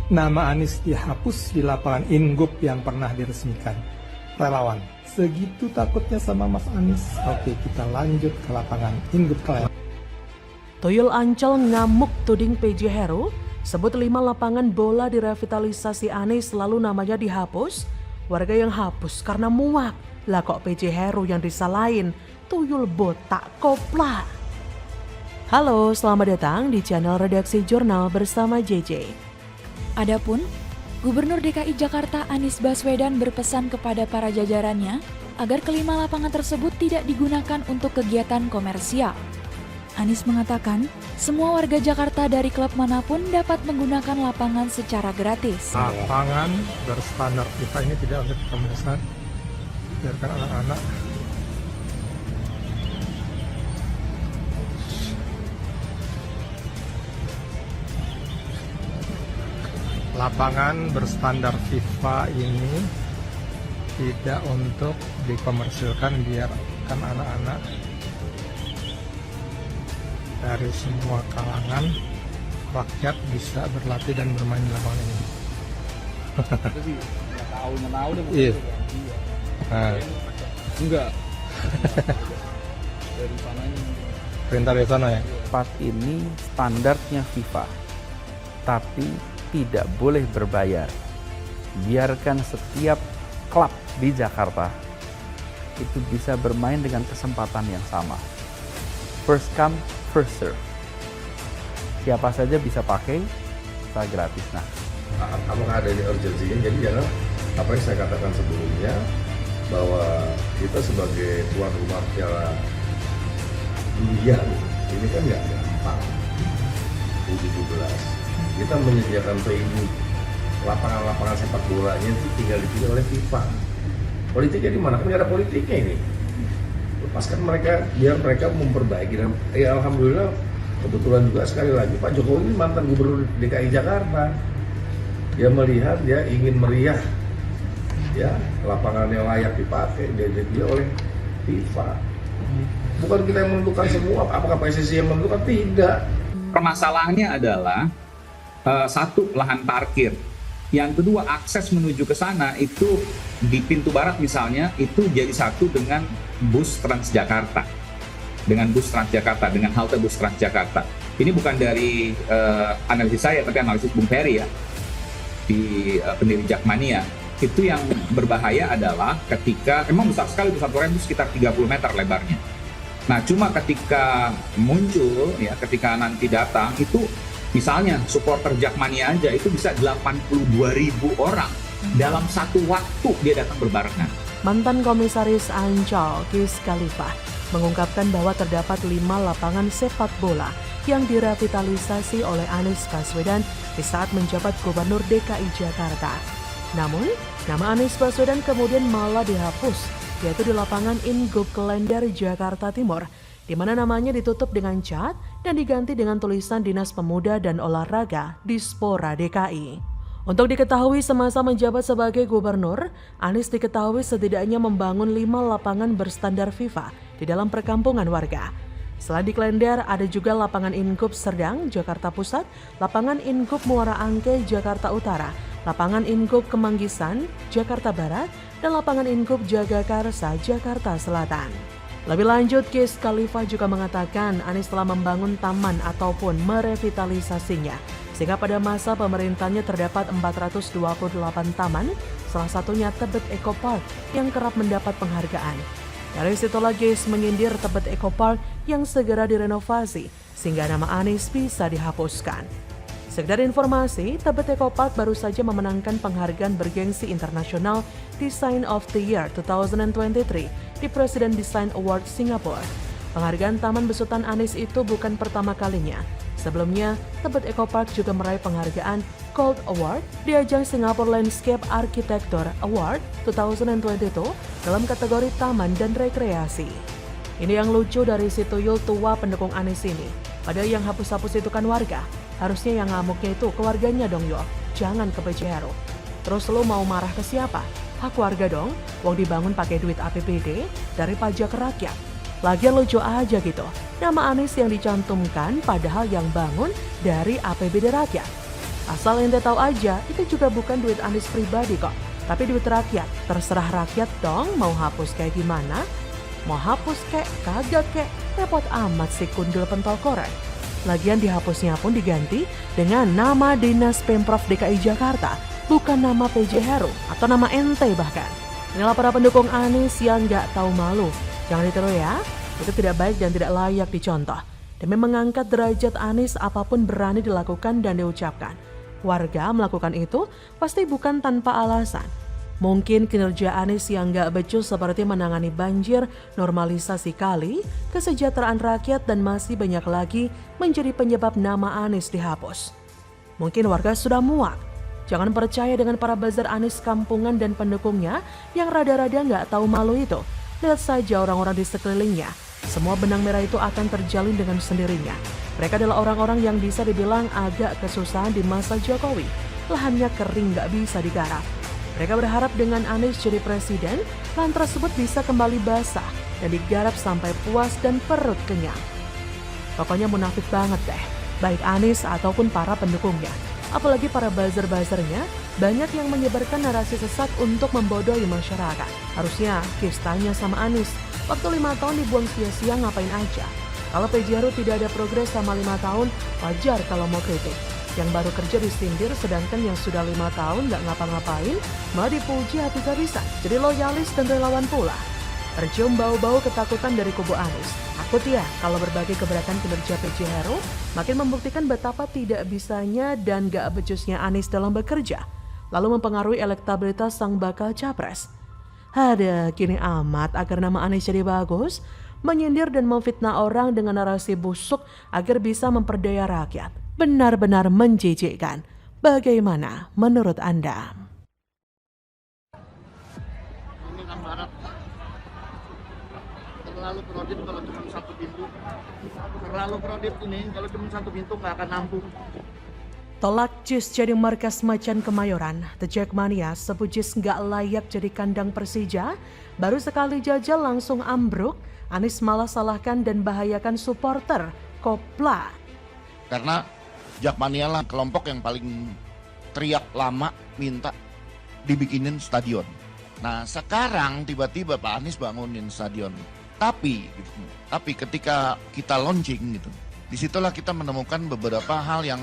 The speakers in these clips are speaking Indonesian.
Nama Anies dihapus di lapangan Ingup yang pernah diresmikan. Relawan, segitu takutnya sama Mas Anies. Oke, kita lanjut ke lapangan Ingup Klender. Tuyul Ancol ngamuk tuding PJ Heru, sebut 5 lapangan bola direvitalisasi Anies lalu namanya dihapus. Warga yang hapus karena muak. Lah kok PJ Heru yang disalahin, tuyul botak kopla. Halo, selamat datang di channel Redaksi Jurnal bersama JJ. Adapun, Gubernur DKI Jakarta Anies Baswedan berpesan kepada para jajarannya agar kelima lapangan tersebut tidak digunakan untuk kegiatan komersial. Anies mengatakan, semua warga Jakarta dari klub manapun dapat menggunakan lapangan secara gratis. Lapangan berstandar FIFA ini tidak untuk komersial. Biarkan anak-anak lapangan berstandar FIFA ini tidak untuk dikomersilkan, biarkan anak-anak dari semua kalangan rakyat bisa berlatih dan bermain di lapangan ini. Itu sih nggak tahu deh. Iya. Enggak. Dari sananya. Perintah dari sana ya. Tempat ini standarnya FIFA, tapi tidak boleh berbayar. Biarkan setiap klub di Jakarta itu bisa bermain dengan kesempatan yang sama. First come, first serve. Siapa saja bisa pakai, secara gratis. Nah, apakah ada urgensinya? Jadi jangan apa yang saya katakan sebelumnya, bahwa kita sebagai tuan rumah Piala Dunia ini kan nggak gampang. U17 kita menyediakan venue lapangan-lapangan sepak bolanya itu tinggal dipilih oleh FIFA. Politiknya di mana? Kan nggak ada politiknya ini. Lepaskan mereka, biar mereka memperbaiki. Dan ya alhamdulillah kebetulan juga sekali lagi Pak Jokowi ini mantan gubernur DKI Jakarta. Dia melihat, dia ingin meriah, ya lapangannya layak dipakai, dia dipilih oleh FIFA. Bukan kita yang menentukan semua. Apakah PSSI yang menentukan? Tidak. Permasalahannya adalah satu, lahan parkir. Yang kedua, akses menuju ke sana itu di pintu barat misalnya itu jadi satu dengan bus Transjakarta. Dengan bus Transjakarta, dengan halte bus Transjakarta. Ini bukan dari analisis saya, tapi analisis Bung Ferry ya, di pendiri Jakmania. Itu yang berbahaya adalah ketika, memang besar sekali pusat rem itu sekitar 30 meter lebarnya. Nah, cuma ketika muncul, ya ketika nanti datang, itu misalnya supporter Jakmania aja itu bisa 82.000 orang dalam satu waktu dia datang berbarengan. Mantan Komisaris Ancol, Kis Khalifah, mengungkapkan bahwa terdapat 5 lapangan sepak bola yang direvitalisasi oleh Anies Baswedan di saat menjabat Gubernur DKI Jakarta. Namun, nama Anies Baswedan kemudian malah dihapus, yaitu di lapangan Ingup Klender, Jakarta Timur, di mana namanya ditutup dengan cat dan diganti dengan tulisan Dinas Pemuda dan Olahraga Dispora DKI. Untuk diketahui semasa menjabat sebagai gubernur, Anies diketahui setidaknya membangun 5 lapangan berstandar FIFA di dalam perkampungan warga. Selain di Klender, ada juga lapangan Ingup Serdang, Jakarta Pusat, lapangan Ingup Muara Angke, Jakarta Utara, lapangan Ingup Kemanggisan, Jakarta Barat, dan lapangan Ingup Jagakarsa, Jakarta Selatan. Lebih lanjut, Kis Khalifah juga mengatakan Anies telah membangun taman ataupun merevitalisasinya, sehingga pada masa pemerintahnya terdapat 428 taman, salah satunya Tebet Eco Park yang kerap mendapat penghargaan. Dari situlah Kis menyindir Tebet Eco Park yang segera direnovasi, sehingga nama Anies bisa dihapuskan. Sekedar informasi, Tebet Eco Park baru saja memenangkan penghargaan bergengsi internasional Design of the Year 2023 di President Design Award Singapura. Penghargaan taman besutan Anies itu bukan pertama kalinya. Sebelumnya, Tebet Eco Park juga meraih penghargaan Gold Award di ajang Singapore Landscape Architecture Award 2022 dalam kategori taman dan rekreasi. Ini yang lucu dari si tuyul tua pendukung Anies ini. Padahal yang hapus-hapus itu kan warga. Harusnya yang ngamuknya itu keluarganya dong yo. Jangan ke PJ Heru. Terus lu mau marah ke siapa? Hak warga dong. Wong dibangun pakai duit APBD dari pajak rakyat. Lagian lucu aja gitu. Nama Anies yang dicantumkan padahal yang bangun dari APBD rakyat. Asal ente tahu aja, itu juga bukan duit Anies pribadi kok, tapi duit rakyat. Terserah rakyat dong mau hapus kayak gimana. Mau hapus kek, kagak kek, repot amat si kundul pentol korek. Lagian dihapusnya pun diganti dengan nama Dinas Pemprov DKI Jakarta, bukan nama PJ Heru atau nama ente bahkan. Inilah para pendukung Anies yang gak tahu malu. Jangan ditiru ya, itu tidak baik dan tidak layak dicontoh. Demi mengangkat derajat Anies, apapun berani dilakukan dan diucapkan. Warga melakukan itu pasti bukan tanpa alasan. Mungkin kinerja Anies yang gak becus seperti menangani banjir, normalisasi kali, kesejahteraan rakyat dan masih banyak lagi menjadi penyebab nama Anies dihapus. Mungkin warga sudah muak. Jangan percaya dengan para buzzer Anies kampungan dan pendukungnya yang rada-rada gak tahu malu itu. Lihat saja orang-orang di sekelilingnya. Semua benang merah itu akan terjalin dengan sendirinya. Mereka adalah orang-orang yang bisa dibilang agak kesusahan di masa Jokowi. Lahannya kering gak bisa digarap. Mereka berharap dengan Anies jadi presiden, lahan tersebut bisa kembali basah dan digarap sampai puas dan perut kenyang. Pokoknya munafik banget deh, baik Anies ataupun para pendukungnya. Apalagi para buzzer-buzzernya, banyak yang menyebarkan narasi sesat untuk membodohi masyarakat. Harusnya Kis tanya sama Anies, waktu 5 tahun dibuang sia-sia ngapain aja? Kalau PJ Heru tidak ada progres sama 5 tahun, wajar kalau mau kritik. Yang baru kerja disindir, sedangkan yang sudah 5 tahun gak ngapa-ngapain, malah dipuji habis-habisan. Jadi loyalis dan relawan pula. Tercium bau-bau ketakutan dari kubu Anies. Takut ya kalau berbagai keberatan kinerja PJ Heru makin membuktikan betapa tidak bisanya dan gak becusnya Anies dalam bekerja, lalu mempengaruhi elektabilitas sang bakal capres. Ada gini amat agar nama Anies jadi bagus, menyindir dan memfitnah orang dengan narasi busuk agar bisa memperdaya rakyat. Benar-benar menjijikkan. Bagaimana menurut Anda? Ini kan barat terlalu kredit kalau cuma satu pintu. Terlalu kredit ini kalau cuma satu pintu nggak akan nampung. Tolak JIS jadi markas macan Kemayoran. The Jackmania sebut JIS nggak layak jadi kandang Persija. Baru sekali jajal langsung ambruk. Anies malah salahkan dan bahayakan supporter. Kopla. Karena Jakmania lah kelompok yang paling teriak lama minta dibikinin stadion. Nah sekarang tiba-tiba Pak Anies bangunin stadion. Tapi ketika kita launching gitu, disitulah kita menemukan beberapa hal yang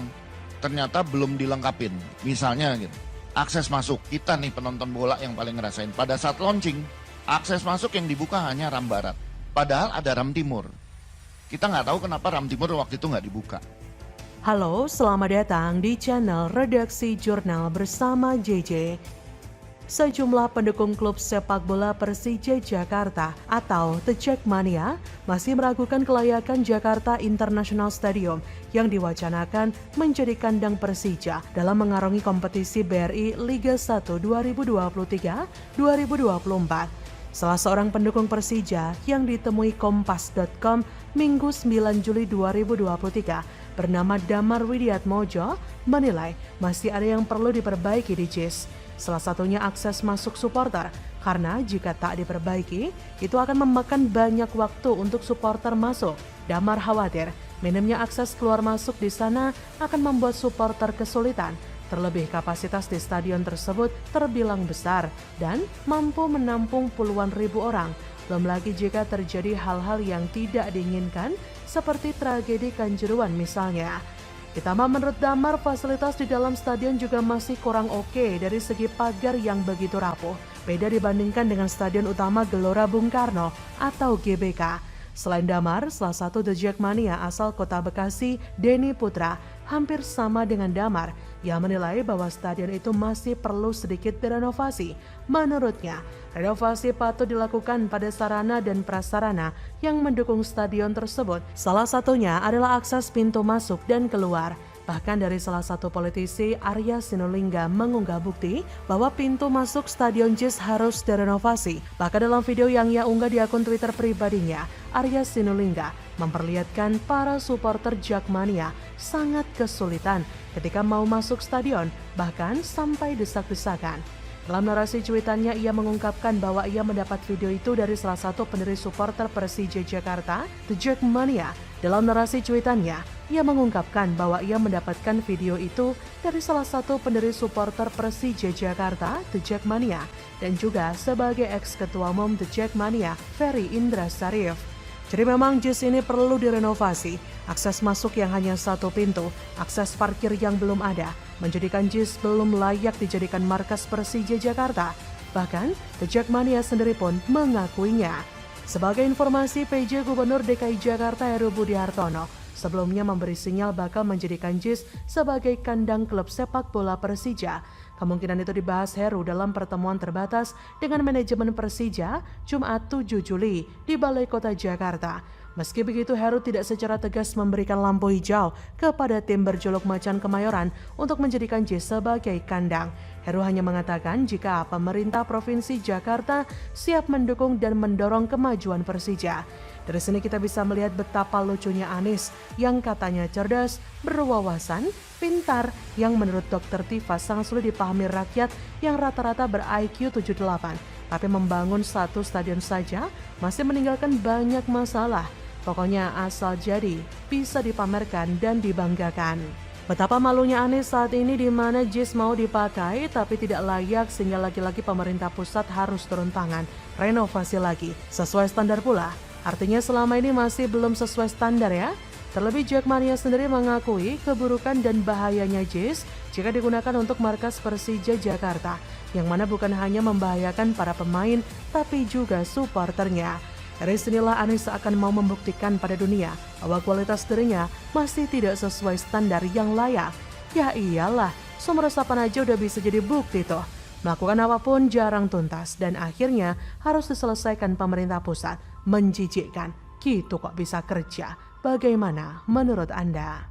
ternyata belum dilengkapin. Misalnya gitu, akses masuk. Kita nih penonton bola yang paling ngerasain. Pada saat launching, akses masuk yang dibuka hanya ram barat. Padahal ada ram timur. Kita nggak tahu kenapa ram timur waktu itu nggak dibuka. Halo, selamat datang di channel Redaksi Jurnal bersama JJ. Sejumlah pendukung klub sepak bola Persija Jakarta atau The Jackmania masih meragukan kelayakan Jakarta International Stadium yang diwacanakan menjadi kandang Persija dalam mengarungi kompetisi BRI Liga 1 2023-2024. Salah seorang pendukung Persija yang ditemui Kompas.com Minggu 9 Juli 2023 bernama Damar Widiatmojo menilai masih ada yang perlu diperbaiki di JIS. Salah satunya akses masuk supporter, karena jika tak diperbaiki, itu akan memakan banyak waktu untuk supporter masuk. Damar khawatir, minimnya akses keluar masuk di sana akan membuat supporter kesulitan. Terlebih kapasitas di stadion tersebut terbilang besar dan mampu menampung puluhan ribu orang. Belum lagi jika terjadi hal-hal yang tidak diinginkan seperti tragedi Kanjuruhan misalnya. Ditambah menurut Damar, fasilitas di dalam stadion juga masih kurang oke dari segi pagar yang begitu rapuh. Beda dibandingkan dengan stadion utama Gelora Bung Karno atau GBK. Selain Damar, salah satu The Jackmania asal kota Bekasi, Denny Putra, hampir sama dengan Damar. Ia menilai bahwa stadion itu masih perlu sedikit direnovasi. Menurutnya, renovasi patut dilakukan pada sarana dan prasarana yang mendukung stadion tersebut. Salah satunya adalah akses pintu masuk dan keluar. Bahkan dari salah satu politisi, Arya Sinulinga, mengunggah bukti bahwa pintu masuk Stadion JIS harus direnovasi. Bahkan dalam video yang ia unggah di akun Twitter pribadinya, Arya Sinulinga memperlihatkan para supporter Jackmania sangat kesulitan ketika mau masuk stadion, bahkan sampai desak-desakan. Dalam narasi cuitannya, ia mengungkapkan bahwa ia mendapat video itu dari salah satu pendiri supporter Persija Jakarta, The Jackmania. Dalam narasi cuitannya, ia mengungkapkan bahwa ia mendapatkan video itu dari salah satu pendiri supporter Persija Jakarta, The Jackmania, dan juga sebagai ex-ketua umum The Jackmania, Ferry Indra Sarif. Jadi memang JIS ini perlu direnovasi, akses masuk yang hanya satu pintu, akses parkir yang belum ada, menjadikan JIS belum layak dijadikan markas Persija Jakarta. Bahkan, The Jackmania sendiri pun mengakuinya. Sebagai informasi, PJ Gubernur DKI Jakarta Heru Budi Hartono sebelumnya memberi sinyal bakal menjadikan JIS sebagai kandang klub sepak bola Persija. Kemungkinan itu dibahas Heru dalam pertemuan terbatas dengan manajemen Persija Jumat 7 Juli di Balai Kota Jakarta. Meski begitu, Heru tidak secara tegas memberikan lampu hijau kepada tim berjuluk Macan Kemayoran untuk menjadikan JIS sebagai kandang. Heru hanya mengatakan jika pemerintah Provinsi Jakarta siap mendukung dan mendorong kemajuan Persija. Dari sini kita bisa melihat betapa lucunya Anies yang katanya cerdas, berwawasan, pintar, yang menurut Dr. Tifa sangat sulit dipahami rakyat yang rata-rata ber-IQ 78. Tapi membangun satu stadion saja masih meninggalkan banyak masalah. Pokoknya asal jadi, bisa dipamerkan dan dibanggakan. Betapa malunya Anies saat ini di mana JIS mau dipakai tapi tidak layak sehingga lagi-lagi pemerintah pusat harus turun tangan, renovasi lagi, sesuai standar pula. Artinya selama ini masih belum sesuai standar ya. Terlebih Jackmania sendiri mengakui keburukan dan bahayanya JIS jika digunakan untuk markas Persija Jakarta, yang mana bukan hanya membahayakan para pemain tapi juga supporternya. Dari sinilah Anies akan mau membuktikan pada dunia bahwa kualitas dirinya masih tidak sesuai standar yang layak. Ya iyalah, sumber resapan aja udah bisa jadi bukti tuh. Melakukan apapun jarang tuntas dan akhirnya harus diselesaikan pemerintah pusat. Menjijikkan, gitu kok bisa kerja. Bagaimana menurut Anda?